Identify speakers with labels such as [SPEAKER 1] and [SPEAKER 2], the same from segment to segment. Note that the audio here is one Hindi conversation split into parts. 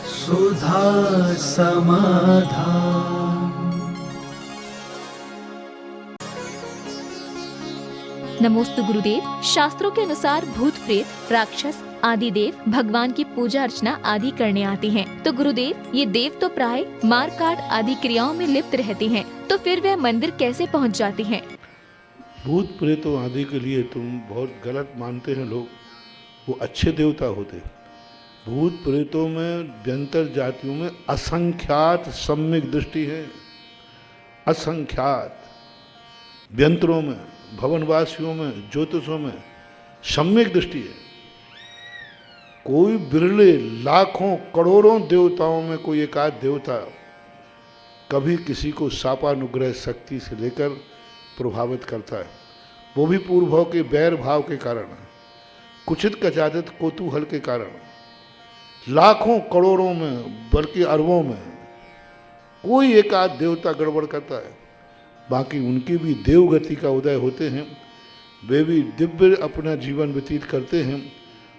[SPEAKER 1] सुधा समाधान।
[SPEAKER 2] नमोस्तु गुरुदेव। शास्त्रों के अनुसार भूत प्रेत राक्षस आदि देव भगवान की पूजा अर्चना आदि करने आते हैं। तो गुरुदेव, ये देव तो प्राय मार काट आदि क्रियाओं में लिप्त रहते हैं, तो फिर वह मंदिर कैसे पहुंच जाते हैं?
[SPEAKER 3] भूत प्रेतों आदि के लिए तुम बहुत गलत मानते हैं लोग, वो अच्छे देवता होते। भूत प्रेतों में व्यंतर जातियों में असंख्यात सम्यक दृष्टि है, असंख्यात व्यंतरों में, भवनवासियों में, ज्योतिषों में सम्यक दृष्टि है। कोई बिरले लाखों करोड़ों देवताओं में कोई एकाध देवता कभी किसी को शापानुग्रह शक्ति से लेकर प्रभावित करता है, वो भी पूर्व भाव के बैर भाव के कारण, कुचित कचादित कौतूहल के कारण। लाखों करोड़ों में बल्कि अरबों में कोई एकाध देवता गड़बड़ करता है, बाकी उनकी भी देवगति का उदय होते हैं, वे भी दिव्य अपना जीवन व्यतीत करते हैं।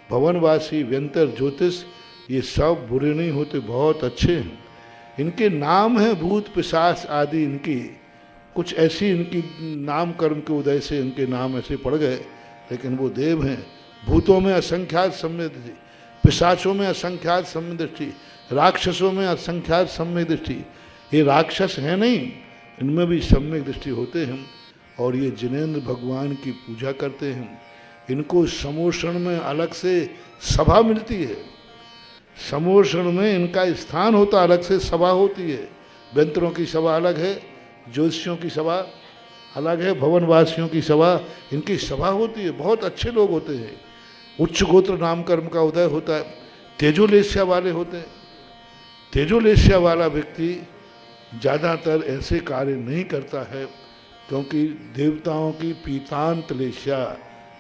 [SPEAKER 3] भवनवासी व्यंतर ज्योतिष ये सब बुरे नहीं होते, बहुत अच्छे हैं। इनके नाम हैं भूत पिशाच आदि, इनकी कुछ ऐसी इनकी नाम कर्म के उदय से इनके नाम ऐसे पड़ गए, लेकिन वो देव हैं। भूतों में असंख्यात सम्यक दृष्टि, पिशाचों में असंख्यात सम्यक दृष्टि, राक्षसों में असंख्यात सम्यक दृष्टि। ये राक्षस हैं नहीं, इनमें भी सम्यक दृष्टि होते हैं। और ये जिनेंद्र भगवान की पूजा करते हैं। इनको समोषण में अलग से सभा मिलती है, समोषण में इनका स्थान होता, अलग से सभा होती है। व्यंतरों की सभा अलग है, ज्योतिषियों की सभा अलग है, भवनवासियों की सभा, इनकी सभा होती है। बहुत अच्छे लोग होते हैं, उच्च गोत्र नाम कर्म का उदय होता है, तेजोलेस्या वाले होते हैं। तेजोलेस्या वाला व्यक्ति ज़्यादातर ऐसे कार्य नहीं करता है, क्योंकि देवताओं की पीतांतलेस्या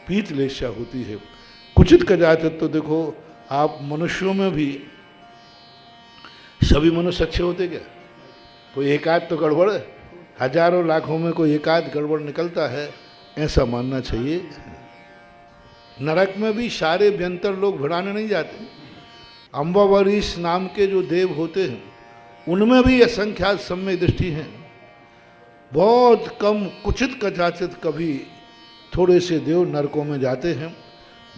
[SPEAKER 3] पीतलेस्या होती है। कुचित कदाचित तो देखो आप मनुष्यों में भी सभी मनुष्य अच्छे होते क्या? कोई एकाध तो गड़बड़, हजारों लाखों में कोई एकाध गड़बड़ निकलता है, ऐसा मानना चाहिए। नरक में भी सारे व्यंतर लोग भिड़ाने नहीं जाते। अम्बावरीश नाम के जो देव होते हैं उनमें भी असंख्यात सम्यक दृष्टि हैं। बहुत कम कुचित कदाचित कभी थोड़े से देव नरकों में जाते हैं।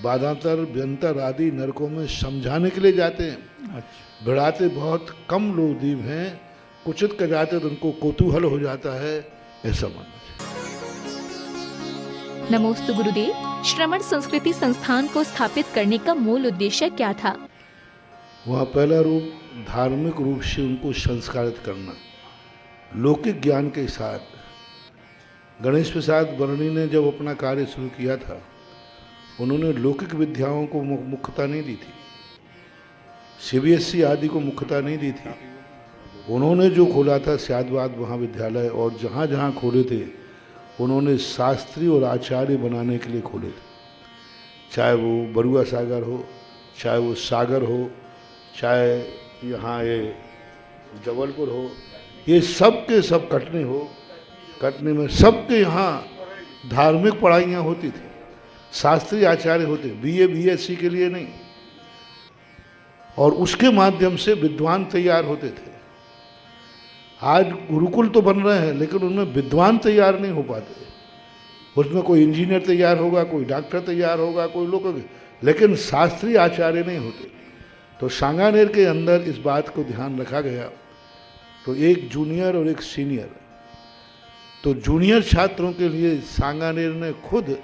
[SPEAKER 3] बादातर व्यंतर आदि नरकों में समझाने के लिए जाते हैं। अच्छा। भिड़ाते बहुत कम लोग देव हैं, कुचित कदाचित उनको कौतूहल हो जाता है, ऐसा मानना चाहिए।
[SPEAKER 2] नमोस्तु गुरुदेव। श्रमण संस्कृति संस्थान को स्थापित करने का मूल उद्देश्य क्या था?
[SPEAKER 3] वहाँ पहला रूप धार्मिक रूप से उनको संस्कारित करना, लौकिक ज्ञान के साथ। गणेश प्रसाद वर्णी ने जब अपना कार्य शुरू किया था, उन्होंने लौकिक विद्याओं को मुख्यता नहीं दी थी, सीबीएसई आदि को मुख्यता नहीं दी थी। उन्होंने जो खोला था स्यादवाद महाविद्यालय, और जहाँ जहाँ खोले थे उन्होंने शास्त्री और आचार्य बनाने के लिए खोले थे। चाहे वो बरुआ सागर हो, चाहे वो सागर हो, चाहे यहाँ ये जबलपुर हो, ये सब के सब कटनी हो, कटनी में सबके यहाँ धार्मिक पढ़ाइयाँ होती थी, शास्त्रीय आचार्य होते, बीए बीएससी के लिए नहीं। और उसके माध्यम से विद्वान तैयार होते थे। आज गुरुकुल तो बन रहे हैं, लेकिन उनमें विद्वान तैयार नहीं हो पाते। उसमें कोई इंजीनियर तैयार होगा, कोई डॉक्टर तैयार होगा, कोई लोग, लेकिन शास्त्रीय आचार्य नहीं होते। तो सांगानेर के अंदर इस बात को ध्यान रखा गया, तो एक जूनियर और एक सीनियर। तो जूनियर छात्रों के लिए सांगानेर ने खुद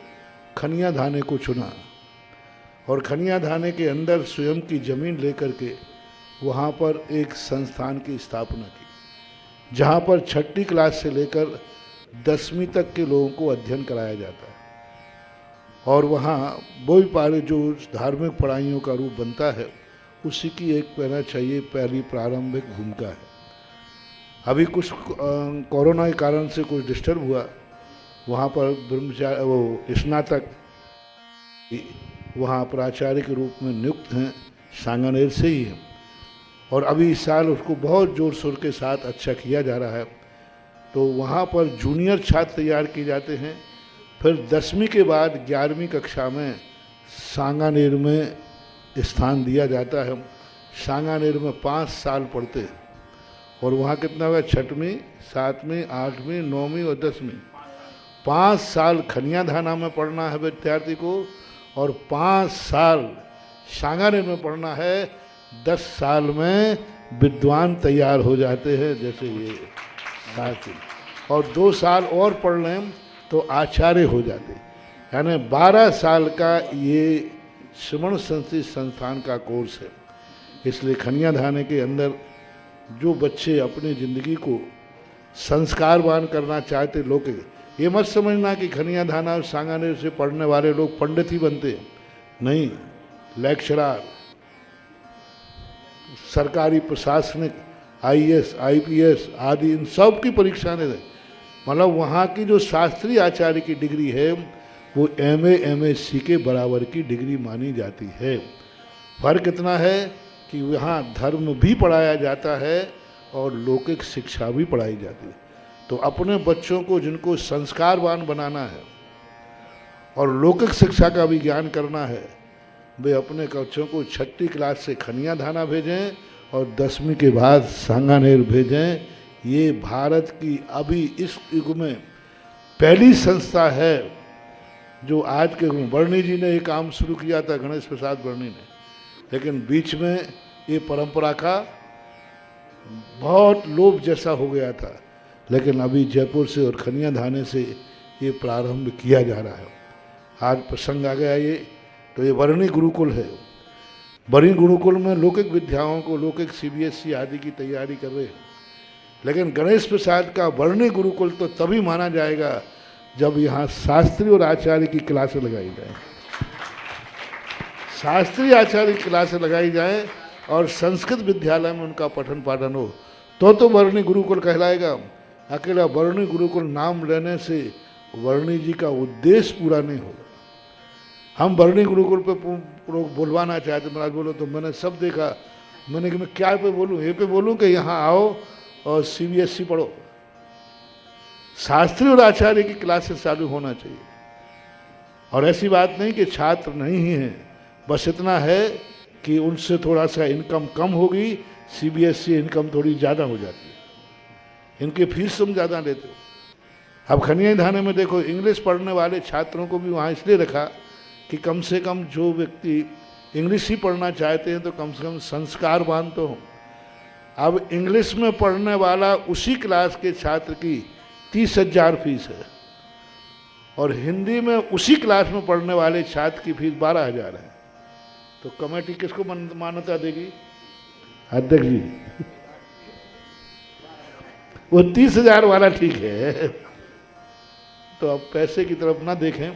[SPEAKER 3] खनिया धाने को चुना, और खनिया धाने के अंदर स्वयं की ज़मीन लेकर के वहाँ पर एक संस्थान की स्थापना की, जहाँ पर 6ठी क्लास से लेकर 10वीं तक के लोगों को अध्ययन कराया जाता है। और वहाँ वही पारे जो धार्मिक पढ़ाइयों का रूप बनता है, उसी की एक कहना चाहिए पहली प्रारंभिक भूमिका है। अभी कुछ कोरोना के कारण से कुछ डिस्टर्ब हुआ, वहाँ पर ब्रह्मचारी वो स्नातक वहाँ प्राचार्य के रूप में नियुक्त हैं, सांगानेर से ही हैं। और अभी इस साल उसको बहुत जोर शोर के साथ अच्छा किया जा रहा है। तो वहाँ पर जूनियर छात्र तैयार किए जाते हैं, फिर 10वीं के बाद 11वीं कक्षा में सांगानेर में स्थान दिया जाता है। सांगानेर में 5 साल पढ़ते हैं और वहाँ कितना हुआ, 6वीं 7वीं 8वीं 9वीं और 10वीं। 5 साल खनियाधाना में पढ़ना है विद्यार्थी को और 5 साल सांगानेर में पढ़ना है। 10 साल में विद्वान तैयार हो जाते हैं जैसे ये साथी, और 2 साल और पढ़ लें तो आचार्य हो जाते। यानी 12 साल का ये श्रमण संस्कृत संस्थान का कोर्स है। इसलिए खनियाधाने के अंदर जो बच्चे अपनी ज़िंदगी को संस्कारवान करना चाहते लोग, ये मत समझना कि खनियाधाना और सांगानेर से पढ़ने वाले लोग पंडित ही बनते हैं, नहीं। लेक्चरर, सरकारी प्रशासनिक, आईएएस आईपीएस आदि इन सब की परीक्षा ने दे। मतलब वहाँ की जो शास्त्रीय आचार्य की डिग्री है वो एमए एमएससी के बराबर की डिग्री मानी जाती है। फर्क इतना है कि यहाँ धर्म भी पढ़ाया जाता है और लौकिक शिक्षा भी पढ़ाई जाती है। तो अपने बच्चों को जिनको संस्कारवान बनाना है और लौकिक शिक्षा का भी ज्ञान करना है, वे अपने बच्चों को 6ठी क्लास से खनियाधाना भेजें और 10वीं के बाद सांगानेर भेजें। ये भारत की अभी इस युग में पहली संस्था है जो आज के वर्णी जी ने ये काम शुरू किया था, गणेश प्रसाद वर्णी ने, लेकिन बीच में ये परंपरा का बहुत लोभ जैसा हो गया था। लेकिन अभी जयपुर से और खनियाधाने से ये प्रारंभ किया जा रहा है। आज प्रसंग आ गया ये, तो ये वर्णी गुरुकुल है। वर्णी गुरुकुल में लौकिक विद्याओं को, लौकिक सीबीएसई आदि की तैयारी कर रहे हैं। लेकिन गणेश प्रसाद का वर्णी गुरुकुल तो तभी माना जाएगा जब यहाँ शास्त्री और आचार्य की क्लासें लगाई जाए, शास्त्रीय आचार्य की क्लासें लगाई जाए और संस्कृत विद्यालय में उनका पठन पाठन हो, तो वर्णी गुरुकुल कहलाएगा। अकेला वर्णी गुरुकुल नाम लेने से वर्णी जी का उद्देश्य पूरा नहीं होगा। हम वर्णी गुरुकुल पे बुलवाना चाहते, महाराज बोलो, तो मैंने सब देखा। मैंने कि मैं क्या पे बोलूँ, ये पे बोलूँ कि यहाँ आओ और सीबीएसई पढ़ो। शास्त्री और आचार्य की क्लासेस चालू होना चाहिए। और ऐसी बात नहीं कि छात्र नहीं ही हैं, बस इतना है कि उनसे थोड़ा सा इनकम कम होगी, सीबीएसई इनकम थोड़ी ज़्यादा हो जाती है, इनकी फीस तुम ज़्यादा लेते हो। अब खनियाधाने में देखो, इंग्लिश पढ़ने वाले छात्रों को भी वहाँ इसलिए रखा कि कम से कम जो व्यक्ति इंग्लिश ही पढ़ना चाहते हैं तो कम से कम संस्कारवान तो हो। अब इंग्लिश में पढ़ने वाला उसी क्लास के छात्र की 30,000 फीस है और हिंदी में उसी क्लास में पढ़ने वाले छात्र की फीस 12,000 है। तो कमेटी किसको मान्यता देगी? अध्यक्ष जी। वो 30,000 वाला ठीक है। तो अब पैसे की तरफ ना देखें।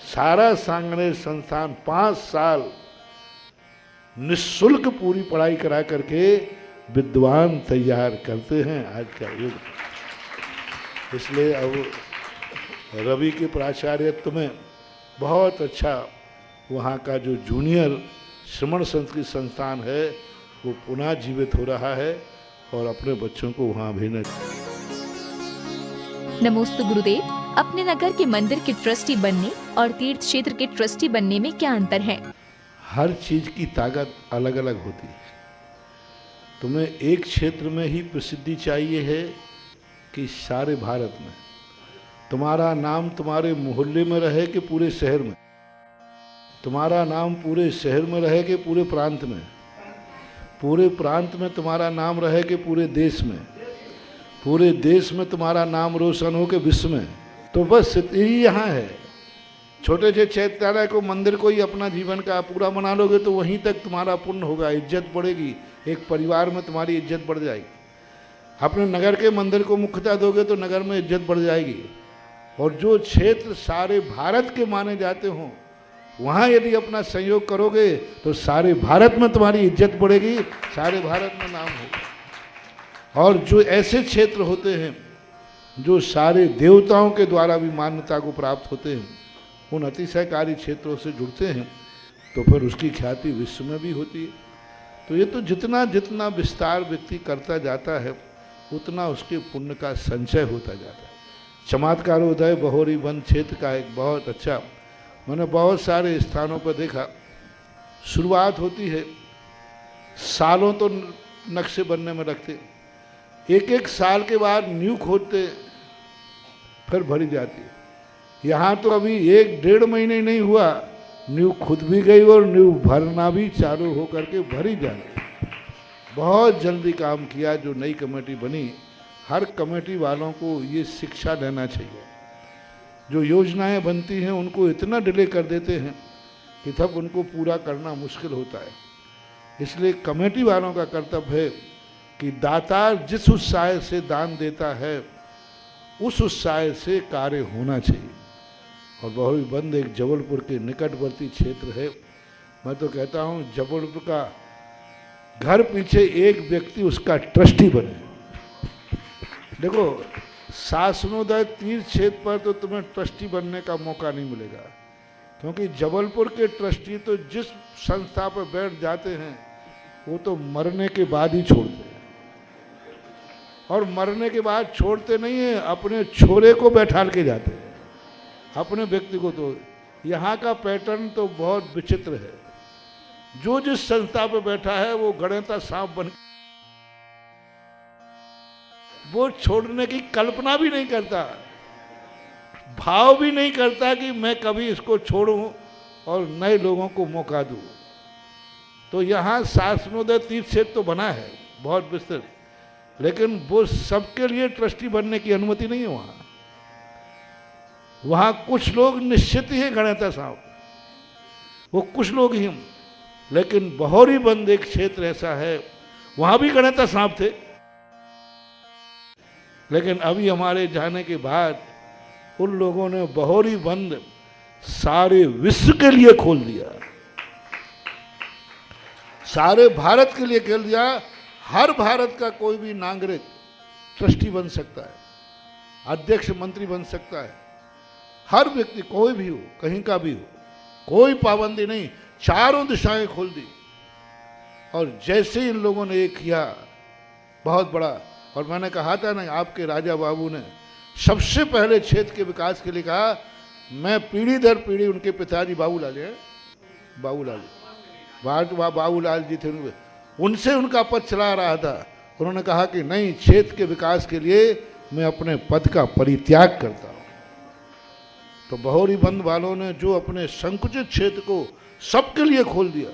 [SPEAKER 3] सारा सांगानेर संस्थान 5 साल निःशुल्क पूरी पढ़ाई करा करके विद्वान तैयार करते हैं आज का युग। इसलिए अब रवि के प्राचार्यत्व में बहुत अच्छा वहाँ का जो जूनियर श्रमण संस्कृत संस्थान है वो पुनः जीवित हो रहा है और अपने बच्चों को वहाँ भेजना।
[SPEAKER 2] नमोस्तु गुरुदेव, अपने नगर के मंदिर के ट्रस्टी बनने और तीर्थ क्षेत्र के ट्रस्टी बनने में क्या अंतर है?
[SPEAKER 3] हर चीज की ताकत अलग अलग होती है। तुम्हें एक क्षेत्र में ही प्रसिद्धि चाहिए है कि सारे भारत में? तुम्हारा नाम तुम्हारे मोहल्ले में रहे कि पूरे शहर में? तुम्हारा नाम पूरे शहर में रहे कि पूरे प्रांत में? पूरे प्रांत में तुम्हारा नाम रहे कि पूरे देश में? पूरे देश में तुम्हारा नाम रोशन हो कि विश्व में? तो बस यही यहाँ है। छोटे से चैत्यालय को, मंदिर को ही अपना जीवन का पूरा बना लोगे तो वहीं तक तुम्हारा पुण्य होगा, इज्जत बढ़ेगी, एक परिवार में तुम्हारी इज्जत बढ़ जाएगी। अपने नगर के मंदिर को मुख्यता दोगे तो नगर में इज्जत बढ़ जाएगी। और जो क्षेत्र सारे भारत के माने जाते हों वहाँ यदि अपना सहयोग करोगे तो सारे भारत में तुम्हारी इज्जत बढ़ेगी, सारे भारत में नाम होगा। और जो ऐसे क्षेत्र होते हैं जो सारे देवताओं के द्वारा भी मान्यता को प्राप्त होते हैं, उन अतिशयकारी क्षेत्रों से जुड़ते हैं तो फिर उसकी ख्याति विश्व में भी होती है। तो ये तो जितना जितना विस्तार व्यक्ति करता जाता है उतना उसके पुण्य का संचय होता जाता है। चमत्कारोदय बहोरी वन क्षेत्र का एक बहुत अच्छा, मैंने बहुत सारे स्थानों पर देखा, शुरुआत होती है सालों तो नक्शे बनने में लगते, एक एक साल के बाद नींव खोदते, फिर भरी जाती। यहाँ तो अभी 1-1.5 महीने नहीं हुआ, नींव खुद भी गई और नींव भरना भी चालू हो करके भरी जा रही। बहुत जल्दी काम किया जो नई कमेटी बनी। हर कमेटी वालों को ये शिक्षा लेना चाहिए, जो योजनाएं बनती हैं उनको इतना डिले कर देते हैं कि तब उनको पूरा करना मुश्किल होता है। इसलिए कमेटी वालों का कर्तव्य है कि दाता जिस उत्साह से दान देता है उस उत्साह से कार्य होना चाहिए। और बहुरी बंद एक जबलपुर के निकटवर्ती क्षेत्र है। मैं तो कहता हूँ जबलपुर का घर पीछे एक व्यक्ति उसका ट्रस्टी बने। देखो, शासनोदय तीर्थ क्षेत्र पर तो तुम्हें ट्रस्टी बनने का मौका नहीं मिलेगा, क्योंकि जबलपुर के ट्रस्टी तो जिस संस्था पर बैठ जाते हैं वो तो मरने के बाद ही छोड़ते हैं। और मरने के बाद छोड़ते नहीं है, अपने छोरे को बैठाल के जाते हैं, अपने व्यक्ति को। तो यहाँ का पैटर्न तो बहुत विचित्र है। जो जिस संस्था पर बैठा है वो गणेता सांप बन, वो छोड़ने की कल्पना भी नहीं करता, भाव भी नहीं करता कि मैं कभी इसको छोड़ूं और नए लोगों को मौका दूं। तो यहाँ शासनोदय तीर्थ क्षेत्र तो बना है बहुत विस्तृत, लेकिन वो सबके लिए ट्रस्टी बनने की अनुमति नहीं है। वहाँ कुछ लोग निश्चित ही हैं गणेता साहब, वो कुछ लोग ही। लेकिन बहोरी बंद एक क्षेत्र ऐसा है, वहाँ भी गणेता साहब थे, लेकिन अभी हमारे जाने के बाद उन लोगों ने बहोरी बंद सारे विश्व के लिए खोल दिया, सारे भारत के लिए खोल दिया। हर भारत का कोई भी नागरिक ट्रस्टी बन सकता है, अध्यक्ष मंत्री बन सकता है। हर व्यक्ति कोई भी हो, कहीं का भी हो, कोई पाबंदी नहीं, चारों दिशाएं खोल दी। और जैसे इन लोगों ने ये किया बहुत बड़ा, और मैंने कहा था ना, आपके राजा बाबू ने सबसे पहले क्षेत्र के विकास के लिए कहा, मैं पीढ़ी दर पीढ़ी, उनके पिताजी बाबूलाल हैं, बाबूलाल जी थे, उनसे उनका पद चला रहा था। उन्होंने कहा कि नहीं, क्षेत्र के विकास के लिए मैं अपने पद का परित्याग करता हूँ। तो बहोरी बंद वालों ने जो अपने संकुचित क्षेत्र को सबके लिए खोल दिया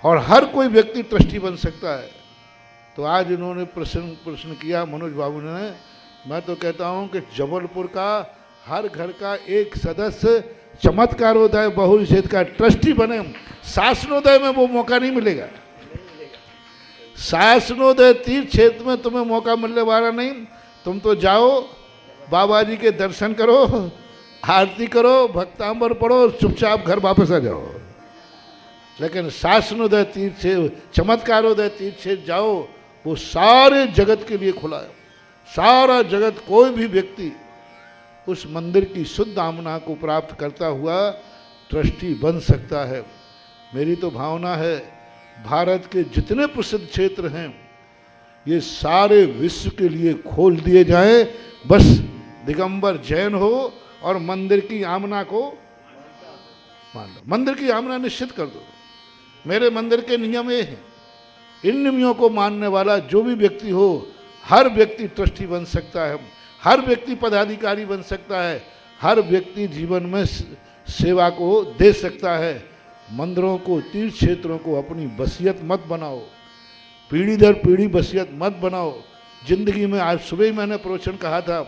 [SPEAKER 3] और हर कोई व्यक्ति ट्रस्टी बन सकता है। तो आज इन्होंने प्रश्न किया मनोज बाबू ने, मैं तो कहता हूं कि जबलपुर का हर घर का एक सदस्य चमत्कारोदय बहुल क्षेत्र का ट्रस्टी बने। शासनोदय में वो मौका नहीं मिलेगा, शासनोदय तीर्थ क्षेत्र में तुम्हें मौका मिलने वाला नहीं। तुम तो जाओ, बाबा जी के दर्शन करो, आरती करो, भक्तांबर पढ़ो, चुपचाप घर वापस आ जाओ। लेकिन शासनोदय तीर्थ से, चमत्कारोदय तीर्थ से जाओ, वो सारे जगत के लिए खुला है। सारा जगत, कोई भी व्यक्ति उस मंदिर की शुद्ध आमना को प्राप्त करता हुआ ट्रस्टी बन सकता है। मेरी तो भावना है भारत के जितने प्रसिद्ध क्षेत्र हैं ये सारे विश्व के लिए खोल दिए जाएं। बस दिगंबर जैन हो और मंदिर की आमना को मान लो, मंदिर की आमना निश्चित कर दो। मेरे मंदिर के नियम ये हैं, इन नियमों को मानने वाला जो भी व्यक्ति हो, हर व्यक्ति ट्रस्टी बन सकता है, हर व्यक्ति पदाधिकारी बन सकता है, हर व्यक्ति जीवन में सेवा को दे सकता है। मंदिरों को, तीर्थ क्षेत्रों को अपनी बसियत मत बनाओ, पीढ़ी दर पीढ़ी बसियत मत बनाओ। जिंदगी में, आज सुबह ही मैंने प्रवचन कहा था,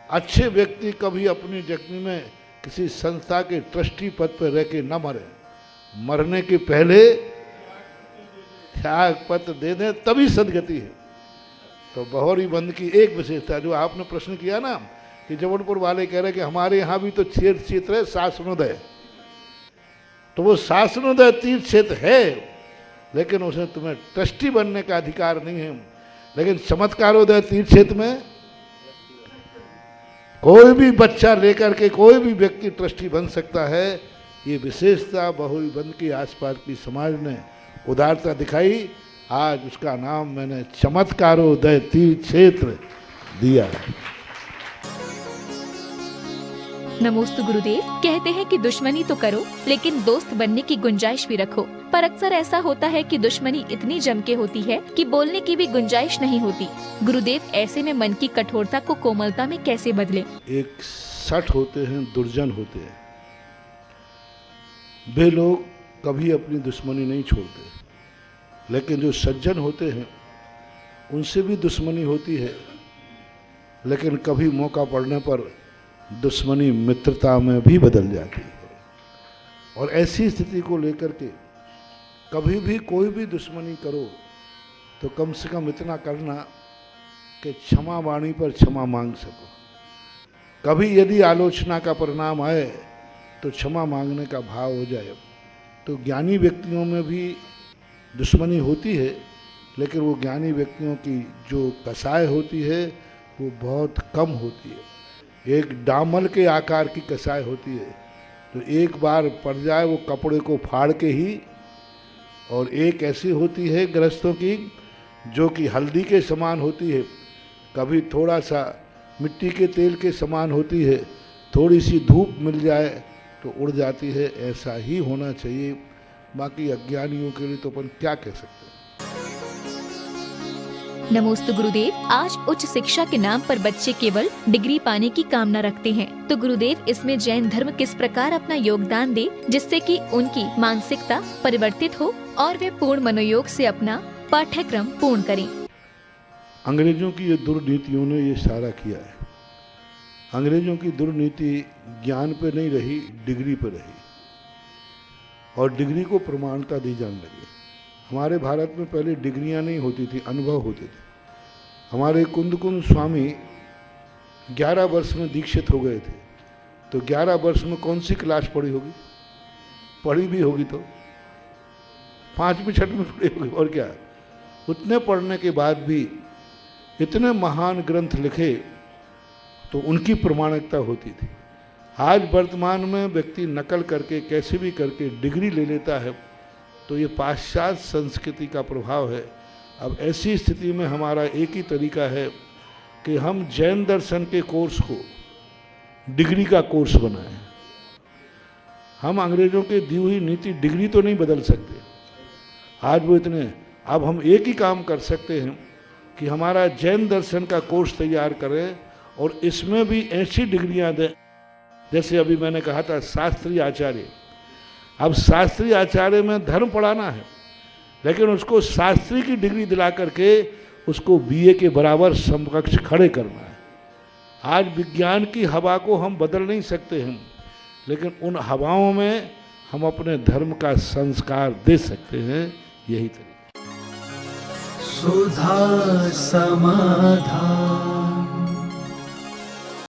[SPEAKER 3] अच्छे व्यक्ति कभी अपनी जिंदगी में किसी संस्था के ट्रस्टी पद पर रह के न मरे, मरने के पहले त्याग पत्र दे दें, तभी सदगति है। तो बहोरी बंद की एक विशेषता, जो आपने प्रश्न किया ना कि जबलपुर वाले कह रहे कि हमारे यहाँ भी तो तीर्थ क्षेत्र है शासनोदय, तो वो शासनोदय तीर्थ क्षेत्र है, लेकिन उसमें तुम्हें ट्रस्टी बनने का अधिकार नहीं है। लेकिन चमत्कारोदय तीर्थ क्षेत्र में कोई भी बच्चा लेकर के कोई भी व्यक्ति ट्रस्टी बन सकता है। ये विशेषता बहोरी बंद की आसपास की समाज ने उदारता दिखाई। आज उसका नाम मैंने चमत्कारोदय तीर्थ क्षेत्र दिया है।
[SPEAKER 2] नमोस्तु गुरुदेव। कहते हैं कि दुश्मनी तो करो लेकिन दोस्त बनने की गुंजाइश भी रखो, पर अक्सर ऐसा होता है कि दुश्मनी इतनी जम के होती है कि बोलने की भी गुंजाइश नहीं होती। गुरुदेव, ऐसे में मन की कठोरता को कोमलता में कैसे बदलें?
[SPEAKER 3] एक सठ होते हैं, दुर्जन होते हैं, वे लोग कभी अपनी दुश्मनी नहीं छोड़ते, लेकिन जो सज्जन होते हैं उनसे भी दुश्मनी होती है, लेकिन कभी मौका पड़ने पर दुश्मनी मित्रता में भी बदल जाती है। और ऐसी स्थिति को लेकर के कभी भी कोई भी दुश्मनी करो तो कम से कम इतना करना कि क्षमा वाणी पर क्षमा मांग सको। कभी यदि आलोचना का परिणाम आए तो क्षमा मांगने का भाव हो जाए। तो ज्ञानी व्यक्तियों में भी दुश्मनी होती है, लेकिन वो ज्ञानी व्यक्तियों की जो कसाई होती है वो बहुत कम होती है। एक डामल के आकार की कसाई होती है, तो एक बार पड़ जाए वो कपड़े को फाड़ के ही। और एक ऐसी होती है गृहस्थों की जो कि हल्दी के समान होती है, कभी थोड़ा सा मिट्टी के तेल के समान होती है, थोड़ी सी धूप मिल जाए तो उड़ जाती है। ऐसा ही होना चाहिए। बाकी अज्ञानियों के लिए तो अपन क्या कह सकते हैं।
[SPEAKER 2] नमोस्तु गुरुदेव। आज उच्च शिक्षा के नाम पर बच्चे केवल डिग्री पाने की कामना रखते हैं, तो गुरुदेव इसमें जैन धर्म किस प्रकार अपना योगदान दे जिससे कि उनकी मानसिकता परिवर्तित हो और वे पूर्ण मनोयोग से अपना पाठ्यक्रम पूर्ण करें?
[SPEAKER 3] अंग्रेजों की ये दुर्नीतियों ने ये सारा किया है। अंग्रेजों की दुर्नीति ज्ञान पे नहीं रही, डिग्री पे रही, और डिग्री को प्रमाणता दी जाने लगी। हमारे भारत में पहले डिग्रियां नहीं होती थी, अनुभव होते थे। हमारे कुंद स्वामी 11 वर्ष में दीक्षित हो गए थे, तो 11 वर्ष में कौन सी क्लास पढ़ी होगी? पढ़ी भी होगी तो 5वीं 6वीं पढ़ी होगी, और क्या। उतने पढ़ने के बाद भी इतने महान ग्रंथ लिखे तो उनकी प्रमाणिकता होती थी। आज वर्तमान में व्यक्ति नकल करके कैसे भी करके डिग्री ले लेता है, तो ये पाश्चात्य संस्कृति का प्रभाव है। अब ऐसी स्थिति में हमारा एक ही तरीका है कि हम जैन दर्शन के कोर्स को डिग्री का कोर्स बनाएं। हम अंग्रेजों के दी हुई नीति डिग्री तो नहीं बदल सकते आज वो इतने। अब हम एक ही काम कर सकते हैं कि हमारा जैन दर्शन का कोर्स तैयार करें और इसमें भी ऐसी डिग्रियां दें, जैसे अभी मैंने कहा था शास्त्रीय आचार्य। अब शास्त्रीय आचार्य में धर्म पढ़ाना है, लेकिन उसको शास्त्री की डिग्री दिला करके उसको बीए के बराबर समकक्ष खड़े करना है। आज विज्ञान की हवा को हम बदल नहीं सकते हैं, लेकिन उन हवाओं में हम अपने धर्म का संस्कार दे सकते हैं। यही तरीका।
[SPEAKER 1] सुधा समाधान